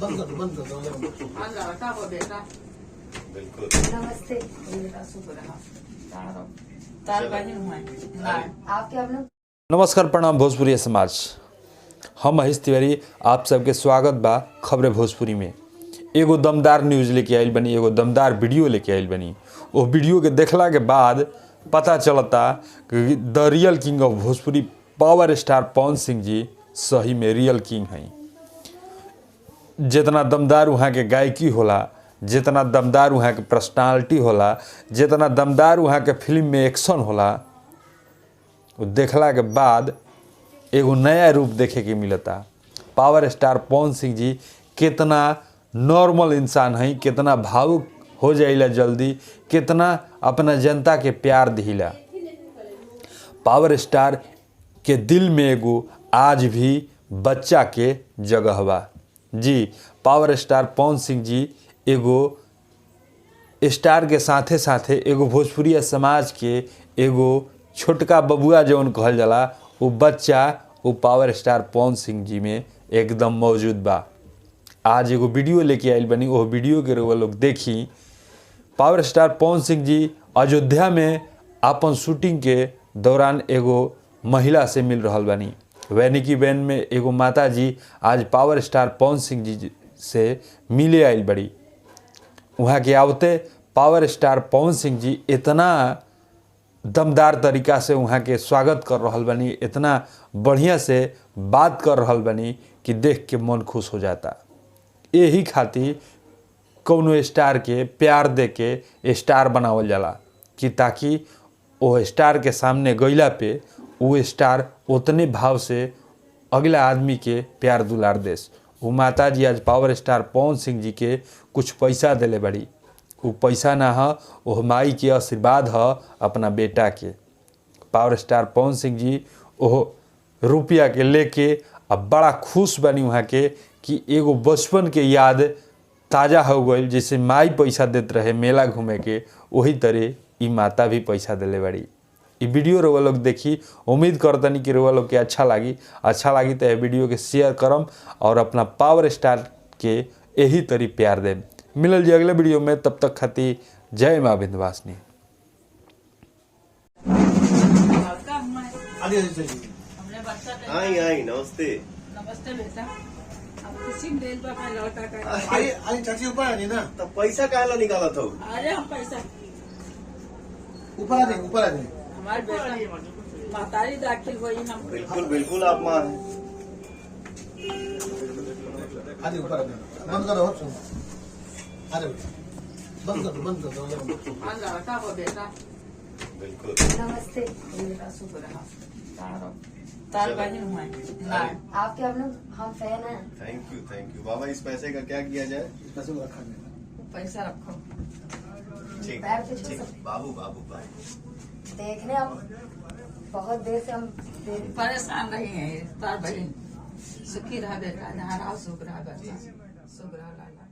बंद कर दो लड़का हो बेटा। बिल्कुल। नमस्ते बेटा, शुक्र है तार बहन हुआ आपके आप लोग। नमस्कार, प्रणाम भोजपुरी समाज। हम महेश तिवारी आप सबके स्वागत बा खबरें भोजपुरी में। एगो दमदार न्यूज़ लेके आइल बनी, एगो दमदार वीडियो लेके आइल बनी। वो वीडियो के देखला के बाद पता चलता कि the real king of Bhojpuri power star Pawan Singh ji सही में रियल किंग हैं। जितना दमदार वहाँ के गायकी होला, जितना दमदार वहाँ के पर्सनालिटी होला, जितना दमदार वहाँ के फिल्म में एक्शन होला, वो देखला के बाद एगो नया रूप देखे के मिलता। पावर स्टार पवन सिंह जी कितना नॉर्मल इंसान हैं, कितना भावुक हो जाइला जल्दी, कितना अपना जनता के प्यार दिला। पावर स्टार के दिल में एगो आज भी बच्चा के जगह बा। जी, पावर स्टार पवन सिंह जी एगो स्टार के साथे साथे एगो भोजपुरी समाज के एगो छोटका बबुआ जौन कहल जाला, वो बच्चा वो पावर स्टार पवन सिंह जी में एकदम मौजूद बा। आज एगो वीडियो लेके आइल बनी, वो वीडियो के रउआ लोग देखी। पावर स्टार पवन सिंह जी अयोध्या में अपन शूटिंग के दौरान एगो महिला से मिल रहल बनी। वैनिकी वैन में एगो माता जी आज पावर स्टार पवन सिंह जी से मिले आइल बड़ी। वहाँ के आवते पावर स्टार पवन सिंह जी इतना दमदार तरीका से वहाँ के स्वागत कर रहल बनी, इतना बढ़िया से बात कर रहल बनी कि देख के मन खुश हो जाता। यही खातिर कौनो स्टार के प्यार दे के स्टार बनावल जाला कि ताकि वो स्टार के सामने गइला पे वो स्टार उतने भाव से अगला आदमी के प्यार दुलार देस। वो माता जी आज पावर स्टार पवन सिंह जी के कुछ पैसा देले बड़ी। वो पैसा ना ह, वो माई के आशीर्वाद ह अपना बेटा के। पावर स्टार पवन सिंह जी वो रुपया के लेके अब बड़ा खुश बनी वहाँ के कि एगो बचपन के याद ताज़ा हो गई। जैसे माई पैसा देत रहे मेला घूमे के, वही तरह ई माता भी पैसा देले बड़ी। ये वीडियो रउआ लोग देखी, उम्मीद करतनी कि रउआ लोग के अच्छा लागी तो ये वीडियो के शेयर करम और अपना पावर स्टार के यही तरी प्यार देम। मिलल जी अगले वीडियो में, तब तक खातिर जय माँ विंध्यवासिनी। आई नमस्ते। नमस्ते बेटा, अब खुशी में देख पापा लौटा का। अरे चाची ऊपर आ ना, तो पैसा काहे निकाला था? अरे हम पैसा ऊपर आ जाए हमारे बेटा महतारी दाखिल हुई हम। बिल्कुल बिल्कुल आप माँ हैं। आदि ऊपर आ जाए, बंद करो। अरे बंद कर दो लड़का हो बेटा। बिल्कुल। नमस्ते बेटा, शुक्र है तार बहन हुआ आपके आप लोग। हम फैन हैं। थैंक यू बाबा। इस पैसे का क्या किया जाए? पैसा रखो। ठीक पैर पे छू ठीक। सकते। बाबू भाई देखने अब बहुत देर से हम परेशान रही हैं। तार बहन सुखी रहा बेटा, जहाँ रहा सुख रहा बेटा, सुख रहा लाला।